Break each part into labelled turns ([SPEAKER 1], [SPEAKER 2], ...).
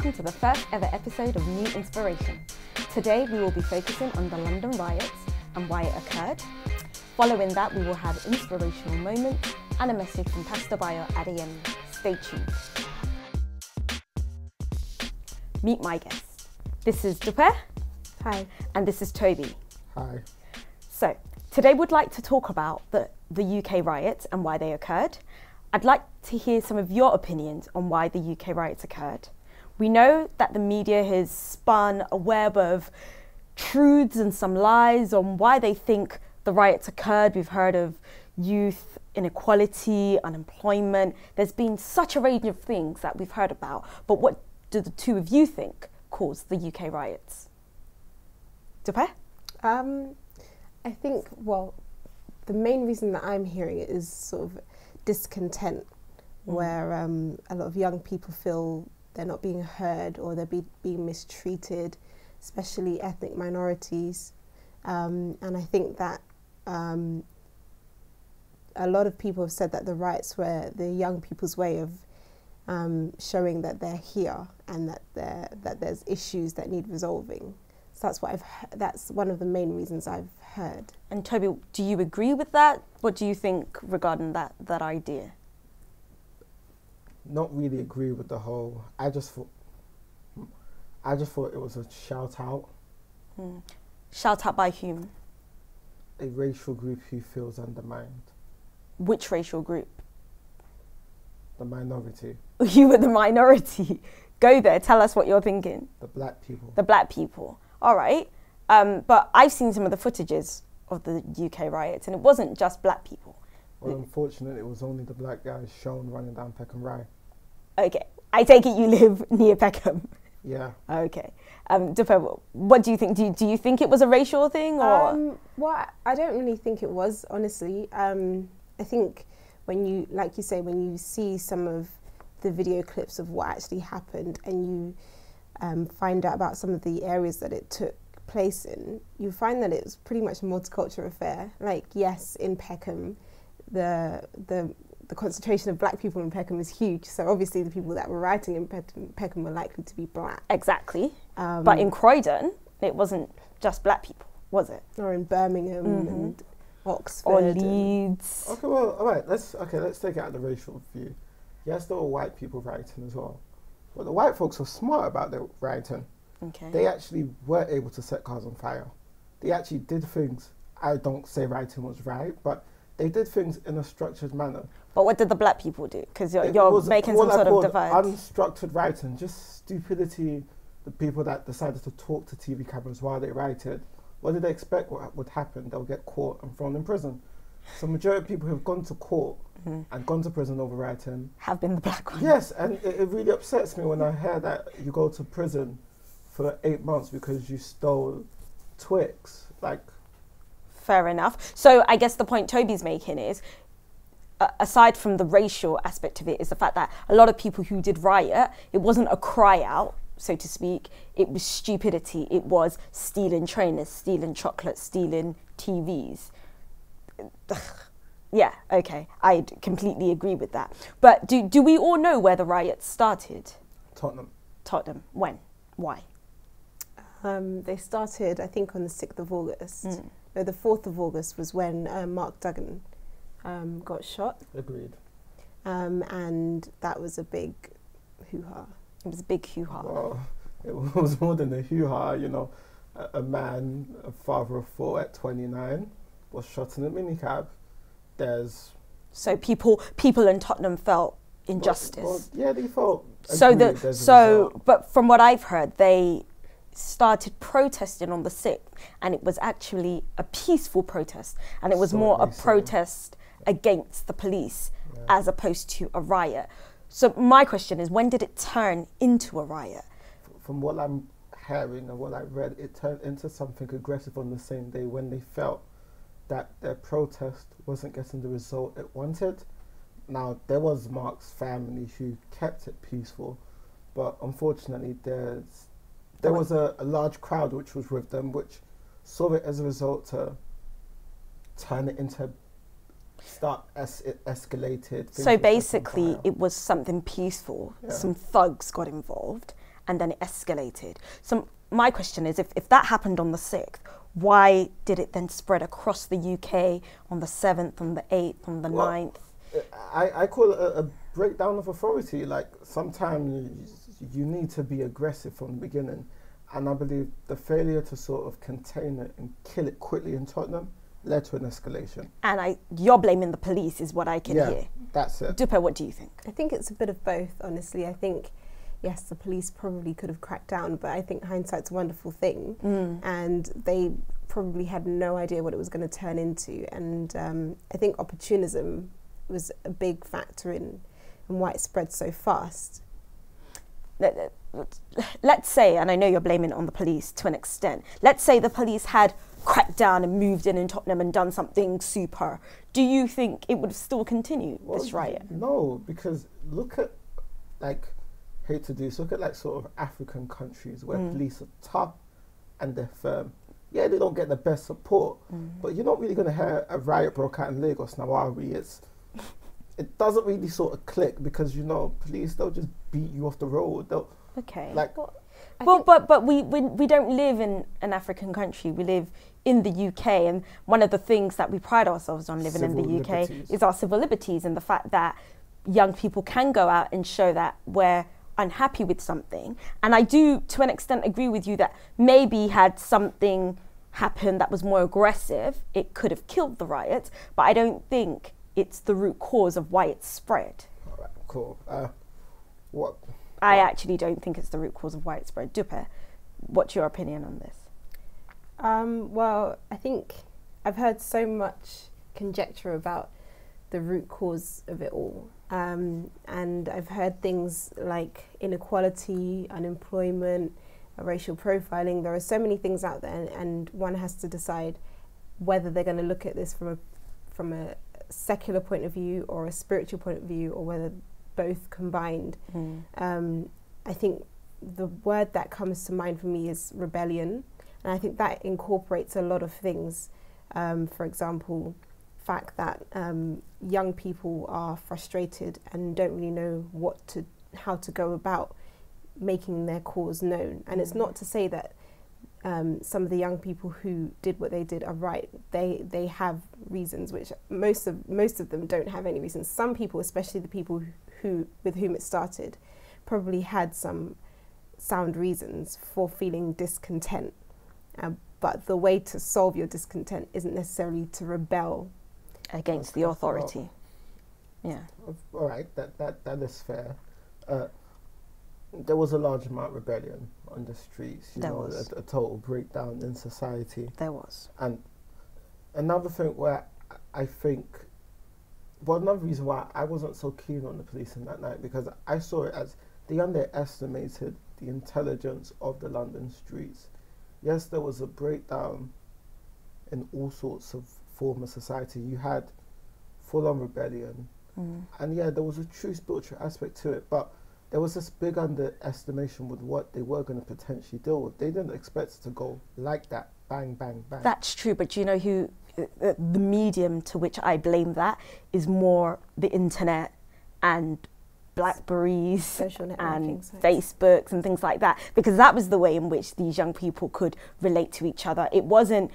[SPEAKER 1] welcome to the first ever episode of New Inspiration. Today we will be focusing on the London riots and why it occurred. Following that, we will have inspirational moments and a message from Pastor Bayo at the end. Stay tuned. Meet my guests. This is Dupe.
[SPEAKER 2] Hi.
[SPEAKER 1] And this is Toby.
[SPEAKER 3] Hi.
[SPEAKER 1] So, today we'd like to talk about the UK riots and why they occurred. I'd like to hear some of your opinions on why the UK riots occurred. We know that the media has spun a web of truths and some lies on why they think the riots occurred. We've heard of youth inequality, unemployment. There's been such a range of things that we've heard about. But what do the two of you think caused the UK riots? Dupe?
[SPEAKER 2] I think, well, the main reason that I'm hearing it is sort of discontent, where a lot of young people feel they're not being heard or they're being mistreated, especially ethnic minorities. And I think that a lot of people have said that the riots were the young people's way of showing that they're here and that there's issues that need resolving. So that's one of the main reasons I've heard.
[SPEAKER 1] And Toby, do you agree with that? What do you think regarding that idea?
[SPEAKER 3] Not really agree with the whole. I just thought it was a shout out.
[SPEAKER 1] Shout out by whom?
[SPEAKER 3] A racial group who feels undermined.
[SPEAKER 1] Which racial group?
[SPEAKER 3] The minority.
[SPEAKER 1] You were the minority. Go there. Tell us what you're thinking.
[SPEAKER 3] The black people.
[SPEAKER 1] The black people. All right. But I've seen some of the footages of the UK riots, and it wasn't just black people.
[SPEAKER 3] Well, unfortunately, it was only the black guys shown running down Peckham Rye.
[SPEAKER 1] Okay. I take it you live near Peckham.
[SPEAKER 3] Yeah.
[SPEAKER 1] Okay. Dupe, what do you think? Do you think it was a racial thing, or?
[SPEAKER 2] Well, I don't really think it was, honestly. I think when you see some of the video clips of what actually happened, and you find out about some of the areas that it took place in, you find that it's pretty much a multicultural affair. Like, yes, in Peckham, the concentration of black people in Peckham is huge. So obviously the people that were rioting in Peckham were likely to be black.
[SPEAKER 1] Exactly. But in Croydon, it wasn't just black people, was it?
[SPEAKER 2] Or in Birmingham and Oxford.
[SPEAKER 1] Or Leeds.
[SPEAKER 3] Okay, well, all right. Let's take it out of the racial view. Yes, there were white people rioting as well, but the white folks were smart about their rioting.
[SPEAKER 1] Okay.
[SPEAKER 3] They actually were able to set cars on fire. They actually did things. I don't say rioting was right, but they did things in a structured manner.
[SPEAKER 1] But what did the black people do? Because you're making some sort of divide.
[SPEAKER 3] Unstructured rioting, just stupidity. The people that decided to talk to TV cameras while they rioted, what did they expect would happen? They'll get caught and thrown in prison. So majority of people who have gone to court and gone to prison over rioting
[SPEAKER 1] have been the black ones.
[SPEAKER 3] Yes, and it really upsets me when I hear that you go to prison for 8 months because you stole Twix. Like,
[SPEAKER 1] fair enough. So I guess the point Toby's making is, aside from the racial aspect of it, is the fact that a lot of people who did riot, it wasn't a cry out, so to speak. It was stupidity. It was stealing trainers, stealing chocolates, stealing TVs. Yeah, okay. I completely agree with that. But do we all know where the riots started? Tottenham. When? Why?
[SPEAKER 2] They started, I think, on the 6th of August. No, the 4th of August was when Mark Duggan got shot.
[SPEAKER 3] Agreed.
[SPEAKER 2] And that was a big hoo-ha.
[SPEAKER 1] It was a big hoo-ha.
[SPEAKER 3] Well, it was more than a hoo-ha, you know. A man, a father of 4 at 29, was shot in a minicab.
[SPEAKER 1] So people in Tottenham felt injustice.
[SPEAKER 3] Well, yeah, they felt.
[SPEAKER 1] But from what I've heard, they started protesting on the 6th, and it was actually a peaceful protest, and it was more a protest against the police as opposed to a riot. So my question is, when did it turn into a riot?
[SPEAKER 3] From what I'm hearing and what I read, it turned into something aggressive on the same day when they felt that their protest wasn't getting the result it wanted. Now, there was Mark's family who kept it peaceful, but unfortunately there was a large crowd which was with them, which saw it as a result to turn it into it escalated.
[SPEAKER 1] So basically it was something peaceful. Yeah. Some thugs got involved and then it escalated. So my question is, if that happened on the 6th, why did it then spread across the UK on the 7th, on the 8th, on the 9th?
[SPEAKER 3] I call it a breakdown of authority. Like, sometimes you need to be aggressive from the beginning. And I believe the failure to sort of contain it and kill it quickly in Tottenham led to an escalation.
[SPEAKER 1] And you're blaming the police is what I can hear.
[SPEAKER 3] That's it.
[SPEAKER 1] Dupe, what do you think?
[SPEAKER 2] I think it's a bit of both, honestly. I think, yes, the police probably could have cracked down, but I think hindsight's a wonderful thing. And they probably had no idea what it was going to turn into. And I think opportunism was a big factor in why it spread so fast.
[SPEAKER 1] Let's say, and I know you're blaming it on the police to an extent, let's say the police had cracked down and moved in Tottenham and done something super. Do you think it would still continue, this riot?
[SPEAKER 3] No, because look at, like, hate to do this, look at like sort of African countries where police are tough and they're firm. Yeah, they don't get the best support, but you're not really going to hear a riot broke out in Lagos now, are we? It doesn't really sort of click because, you know, police, they'll just beat you off the road. They'll,
[SPEAKER 1] okay.
[SPEAKER 3] Like,
[SPEAKER 1] but we don't live in an African country. We live in the UK, and one of the things that we pride ourselves on living in the UK is our civil liberties and the fact that young people can go out and show that we're unhappy with something. And I do, to an extent, agree with you that maybe had something happened that was more aggressive, it could have killed the riots, but I don't think it's the root cause of why it's spread.
[SPEAKER 3] All right, cool. What?
[SPEAKER 1] I actually don't think it's the root cause of why it's spread. Dupe, what's your opinion on this?
[SPEAKER 2] Well, I think I've heard so much conjecture about the root cause of it all. And I've heard things like inequality, unemployment, racial profiling. There are so many things out there, and one has to decide whether they're going to look at this from a secular point of view or a spiritual point of view, or whether both combined. I think the word that comes to mind for me is rebellion, and I think that incorporates a lot of things. For example, fact that young people are frustrated and don't really know how to go about making their cause known. And it's not to say that some of the young people who did what they did are right. They have reasons, which most of them don't have any reasons. Some people, especially the people with whom it started, probably had some sound reasons for feeling discontent. But the way to solve your discontent isn't necessarily to rebel
[SPEAKER 1] against the authority. Yeah.
[SPEAKER 3] All right, that is fair. There was a large amount of rebellion on the streets.
[SPEAKER 1] There was
[SPEAKER 3] a total breakdown in society.
[SPEAKER 1] There was.
[SPEAKER 3] And another thing where I think, well, another reason why I wasn't so keen on the policing that night, because I saw it as they underestimated the intelligence of the London streets. Yes, there was a breakdown in all sorts of form of society. You had full-on rebellion, and yeah, there was a true spiritual aspect to it, but there was this big underestimation with what they were going to potentially deal with. They didn't expect it to go like that, bang, bang, bang.
[SPEAKER 1] That's true, but you know who, the medium to which I blame that is more the internet and Blackberries and Facebooks and things like that, because that was the way in which these young people could relate to each other. It wasn't,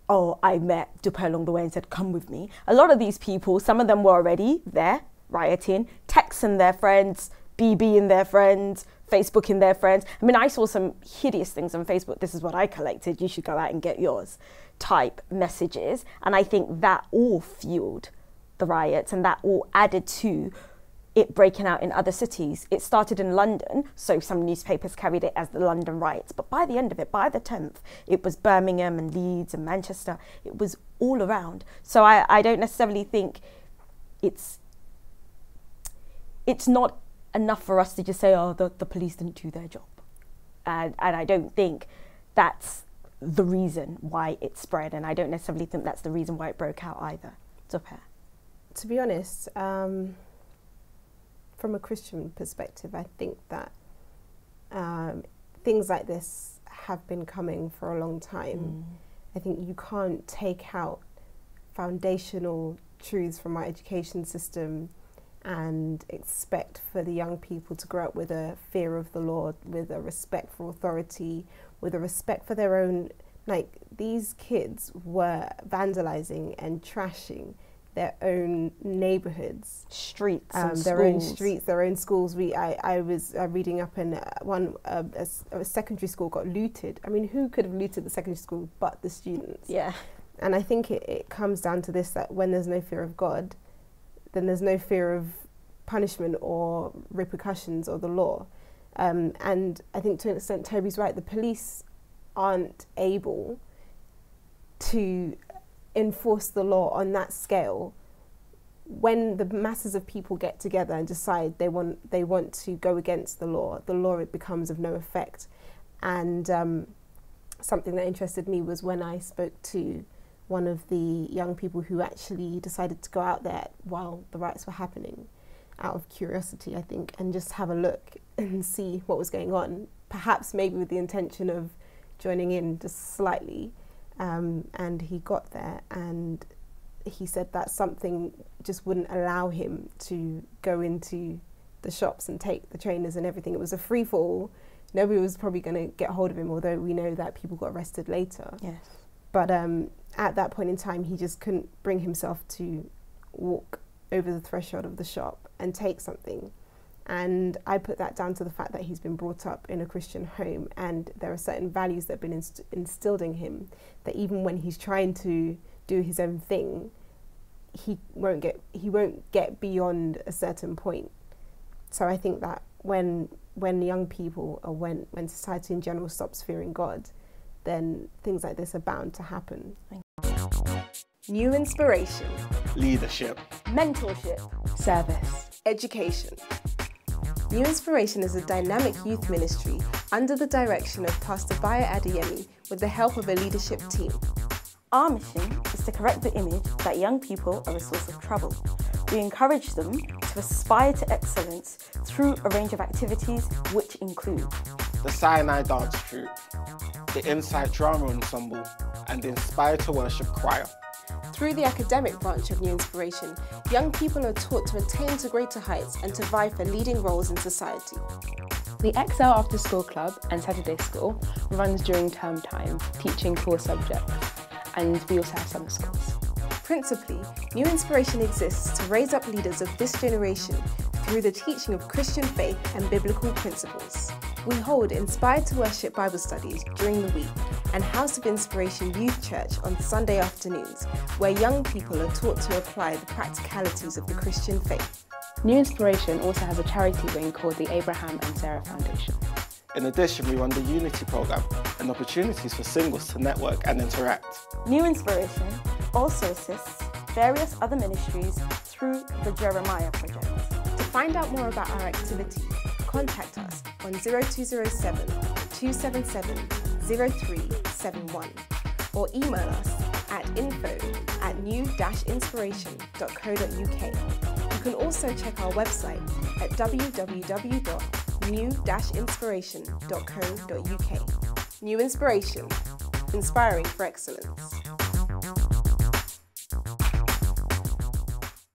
[SPEAKER 1] oh, I met Dupe along the way and said, come with me. A lot of these people, some of them were already there, rioting, texting their friends, BBing their friends, Facebooking their friends. I mean, I saw some hideous things on Facebook. This is what I collected. You should go out and get yours type messages. And I think that all fueled the riots, and that all added to it breaking out in other cities. It started in London, so some newspapers carried it as the London riots. But by the end of it, by the 10th, it was Birmingham and Leeds and Manchester. It was all around. So I don't necessarily think it's not enough for us to just say, oh, the police didn't do their job. And I don't think that's the reason why it spread. And I don't necessarily think that's the reason why it broke out either. Zubair.
[SPEAKER 2] To be honest, from a Christian perspective, I think that things like this have been coming for a long time. I think you can't take out foundational truths from our education system and expect for the young people to grow up with a fear of the Lord, with a respect for authority, with a respect for their own. Like, these kids were vandalizing and trashing their own neighborhoods,
[SPEAKER 1] Streets,
[SPEAKER 2] their own streets, their own schools. I was reading up in a secondary school got looted. I mean, who could have looted the secondary school but the students?
[SPEAKER 1] Yeah.
[SPEAKER 2] And I think it comes down to this, that when there's no fear of God, then there's no fear of punishment or repercussions or the law. And I think to an extent Toby's right, the police aren't able to enforce the law on that scale when the masses of people get together and decide they want to go against the law. It becomes of no effect. And something that interested me was when I spoke to one of the young people who actually decided to go out there while the riots were happening, out of curiosity, I think, and just have a look and see what was going on, perhaps maybe with the intention of joining in just slightly. And he got there, and he said that something just wouldn't allow him to go into the shops and take the trainers and everything. It was a free for all. Nobody was probably going to get hold of him, although we know that people got arrested later.
[SPEAKER 1] Yes.
[SPEAKER 2] But at that point in time, he just couldn't bring himself to walk over the threshold of the shop and take something. And I put that down to the fact that he's been brought up in a Christian home, and there are certain values that have been instilled in him, that even when he's trying to do his own thing, he won't get beyond a certain point. So I think that when young people, or when society in general stops fearing God, then things like this are bound to happen. New inspiration,
[SPEAKER 3] Leadership.
[SPEAKER 1] Mentorship.
[SPEAKER 2] service, education. New Inspiration is a dynamic youth ministry under the direction of Pastor Bayo Adeyemi with the help of a leadership team.
[SPEAKER 1] Our mission is to correct the image that young people are a source of trouble. We encourage them to aspire to excellence through a range of activities which include
[SPEAKER 3] The Sinai Dance Troupe, the Insight Drama Ensemble, and the Inspire to Worship Choir.
[SPEAKER 2] Through the academic branch of New Inspiration, young people are taught to attain to greater heights and to vie for leading roles in society.
[SPEAKER 4] The Excel After School Club and Saturday School runs during term time, teaching core subjects, and we also have summer schools.
[SPEAKER 2] Principally, New Inspiration exists to raise up leaders of this generation through the teaching of Christian faith and biblical principles. We hold Inspired to Worship Bible studies during the week and House of Inspiration Youth Church on Sunday afternoons, where young people are taught to apply the practicalities of the Christian faith.
[SPEAKER 4] New Inspiration also has a charity wing called the Abraham and Sarah Foundation.
[SPEAKER 3] In addition, we run the Unity Programme and opportunities for singles to network and interact.
[SPEAKER 1] New Inspiration also assists various other ministries through the Jeremiah Project.
[SPEAKER 2] To find out more about our activities, contact us on 0207 277 0371 or email us at info@new-inspiration.co.uk. You can also check our website at www.new-inspiration.co.uk. New Inspiration, inspiring for excellence.